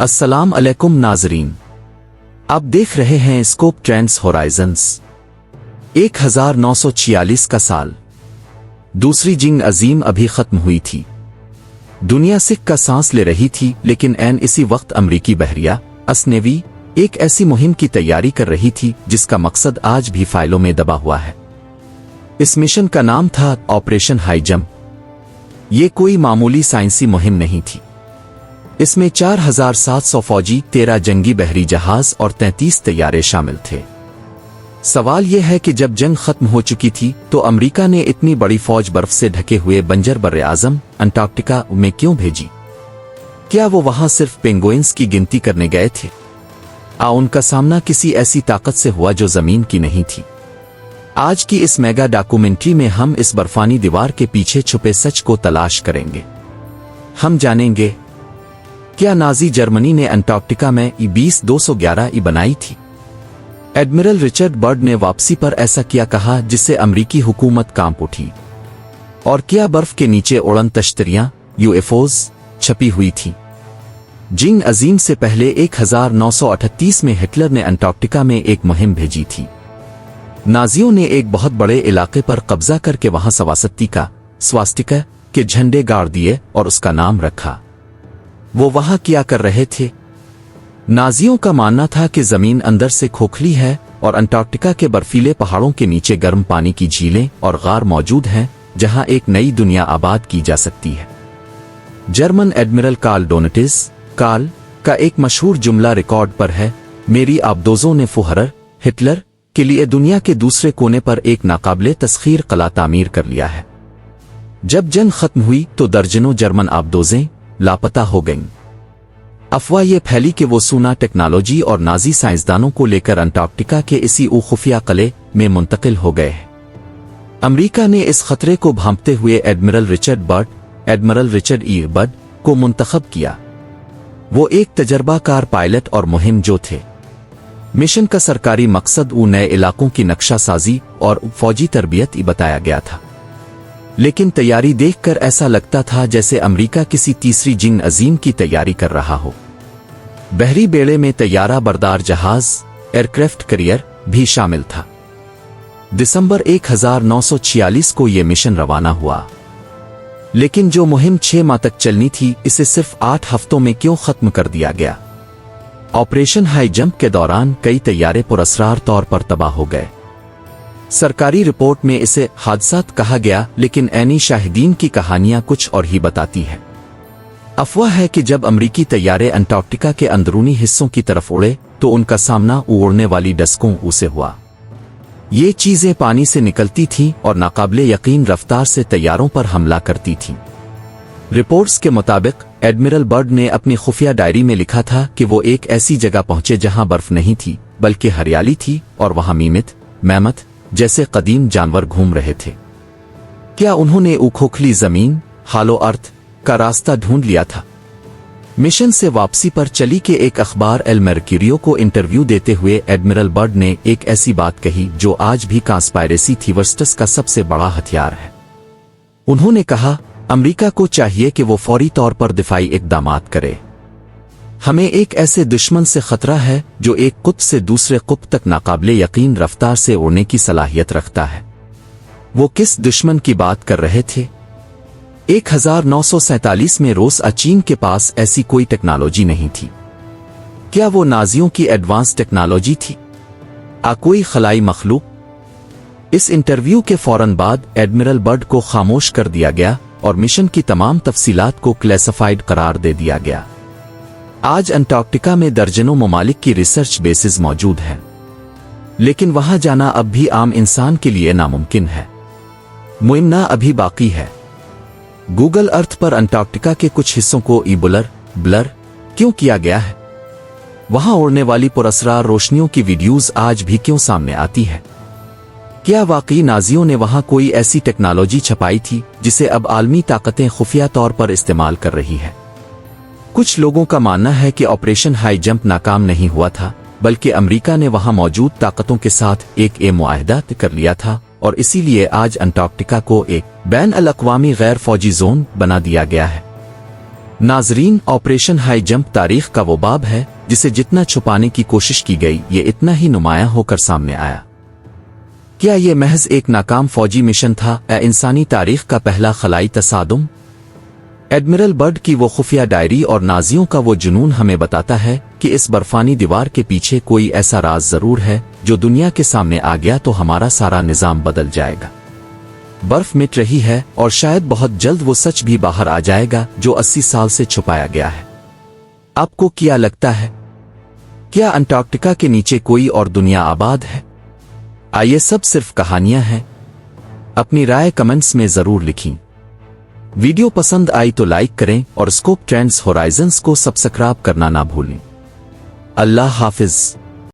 अस्सलाम अलैकुम नाजरीन, आप देख रहे हैं स्कोप ट्रेंड्स होराइजन्स। 1946 का साल, दूसरी जंग अजीम अभी खत्म हुई थी। दुनिया सिक का सांस ले रही थी, लेकिन ऐन इसी वक्त अमरीकी बहरिया नेवी एक ऐसी मुहिम की तैयारी कर रही थी जिसका मकसद आज भी फाइलों में दबा हुआ है। इस मिशन का नाम था ऑपरेशन हाई जंप। ये कोई मामूली साइंसी मुहिम नहीं थी। इसमें 4700 फौजी, 13 जंगी बहरी जहाज और 33 तैयारे शामिल थे। सवाल यह है कि जब जंग खत्म हो चुकी थी तो अमेरिका ने इतनी बड़ी फौज बर्फ से ढके हुए बंजर बर्रे-आज़म अंटार्कटिका में क्यों भेजी? क्या वो वहां सिर्फ पेंगुइन्स की गिनती करने गए थे? उनका सामना किसी ऐसी ताकत से हुआ जो जमीन की नहीं थी। आज की इस मेगा डॉक्यूमेंट्री में हम इस बर्फानी दीवार के पीछे छुपे सच को तलाश करेंगे। हम जानेंगे, क्या नाजी जर्मनी ने अंटार्कटिका में E-211 बनाई थी? एडमिरल रिचर्ड बर्ड ने वापसी पर ऐसा क्या कहा जिससे अमरीकी हुकूमत कांप उठी? और क्या बर्फ के नीचे उड़न तश्तरियां UFOs छपी हुई थी? जंग अजीम से पहले 1938 में हिटलर ने अंटार्कटिका में एक मुहिम भेजी थी। नाजियों ने एक बहुत बड़े इलाके पर कब्जा करके वहां स्वास्तिका के झंडे गाड़ दिए और उसका नाम रखा। वो वहां क्या कर रहे थे? नाजियों का मानना था कि जमीन अंदर से खोखली है और अंटार्कटिका के बर्फीले पहाड़ों के नीचे गर्म पानी की झीलें और गार मौजूद हैं जहां एक नई दुनिया आबाद की जा सकती है। जर्मन एडमिरल कार्ल डोनेटिस कार्ल का एक मशहूर जुमला रिकॉर्ड पर है, मेरी आबदोजों ने फुहरर हिटलर के लिए दुनिया के दूसरे कोने पर एक नाकाबिले तस्खीर कला तामीर कर लिया है। जब जंग खत्म हुई तो दर्जनों जर्मन आबदोजें लापता हो गईं। अफवाह ये फैली कि वो सूना टेक्नोलॉजी और नाजी साइंसदानों को लेकर अंटार्कटिका के इसी खुफिया किले में मुंतकिल हो गए हैं। अमेरिका ने इस खतरे को भांपते हुए एडमिरल रिचर्ड ई बर्ड को मुंतखब किया। वो एक तजर्बाकार पायलट और मुहिम जो थे। मिशन का सरकारी मकसद नए इलाकों की नक्शा साजी और फौजी तरबियत बताया गया था। लेकिन तैयारी देखकर ऐसा लगता था जैसे अमेरिका किसी तीसरी जंग अजीम की तैयारी कर रहा हो। बहरी बेड़े में तैयारा बरदार जहाज एयरक्राफ्ट कैरियर भी शामिल था। दिसंबर 1946 को यह मिशन रवाना हुआ, लेकिन जो मुहिम 6 माह तक चलनी थी इसे सिर्फ 8 हफ्तों में क्यों खत्म कर दिया गया? ऑपरेशन हाई जंप के दौरान कई तैयारे पुरअसरार तौर पर तबाह हो गए। सरकारी रिपोर्ट में इसे हादसात कहा गया, लेकिन ऐनी शाहिदीन की कहानियां कुछ और ही बताती है। अफवाह है कि जब अमरीकी तैयारे अंटार्कटिका के अंदरूनी हिस्सों की तरफ उड़े तो उनका सामना उड़ने वाली डस्कों से हुआ। ये चीजें पानी से निकलती थीं और नाकाबिले यकीन रफ्तार से तैयारों पर हमला करती थीं। रिपोर्ट्स के मुताबिक एडमिरल बर्ड ने अपनी खुफिया डायरी में लिखा था कि वो एक ऐसी जगह पहुंचे जहां बर्फ नहीं थी बल्कि हरियाली थी और वहां मैमथ जैसे कदीम जानवर घूम रहे थे। क्या उन्होंने खोखली जमीन हालो अर्थ का रास्ता ढूंढ लिया था? मिशन से वापसी पर चली के एक अखबार एल मर्क्यूरियो को इंटरव्यू देते हुए एडमिरल बर्ड ने एक ऐसी बात कही जो आज भी कॉन्स्पायरेसी थीवर्स्ट्स का सबसे बड़ा हथियार है। उन्होंने कहा, अमेरिका को चाहिए कि वो फौरी तौर पर दिफाई इक़दामात करे। हमें एक ऐसे दुश्मन से खतरा है जो एक कुत्ब से दूसरे कुत्ब तक नाकाबिले यकीन रफ्तार से उड़ने की सलाहियत रखता है। वो किस दुश्मन की बात कर रहे थे? 1947 में चीन के पास ऐसी कोई टेक्नोलॉजी नहीं थी। क्या वो नाजियों की एडवांस टेक्नोलॉजी थी? कोई खलाई मखलूक? इस इंटरव्यू के फौरन बाद एडमिरल बर्ड को खामोश कर दिया गया और मिशन की तमाम तफसीलात को क्लासिफाइड करार दे दिया गया। आज अंटार्कटिका में दर्जनों ममालिक की रिसर्च बेसिस मौजूद हैं, लेकिन वहां जाना अब भी आम इंसान के लिए नामुमकिन है। मुइमना अभी बाकी है। गूगल अर्थ पर अंटार्कटिका के कुछ हिस्सों को ब्लर क्यों किया गया है? वहां उड़ने वाली पुरअसरार रोशनियों की वीडियोज आज भी क्यों सामने आती है? क्या वाकई नाजियों ने वहां कोई ऐसी टेक्नोलॉजी छपाई थी जिसे अब आलमी ताकतें खुफिया तौर पर इस्तेमाल कर रही है? कुछ लोगों का मानना है कि ऑपरेशन हाई जंप नाकाम नहीं हुआ था, बल्कि अमेरिका ने वहां मौजूद ताकतों के साथ एक मुआहदा कर लिया था और इसीलिए आज अंटार्कटिका को एक बैन अल अक़वामी गैर फौजी जोन बना दिया गया है। नाजरीन, ऑपरेशन हाई जंप तारीख का वो बाब है जिसे जितना छुपाने की कोशिश की गई ये इतना ही नुमायां होकर सामने आया। क्या ये महज एक नाकाम फौजी मिशन था या इंसानी तारीख का पहला खलाई तसादुम? एडमिरल बर्ड की वो खुफिया डायरी और नाजियों का वो जुनून हमें बताता है कि इस बर्फानी दीवार के पीछे कोई ऐसा राज जरूर है जो दुनिया के सामने आ गया तो हमारा सारा निजाम बदल जाएगा। बर्फ मिट रही है और शायद बहुत जल्द वो सच भी बाहर आ जाएगा जो 80 साल से छुपाया गया है। आपको क्या लगता है? क्या अंटार्कटिका के नीचे कोई और दुनिया आबाद है? ये सब सिर्फ कहानियां हैं। अपनी राय कमेंट्स में जरूर लिखें। वीडियो पसंद आई तो लाइक करें और स्कोप ट्रेंड्स होराइजन्स को सब्सक्राइब करना ना भूलें। अल्लाह हाफिज।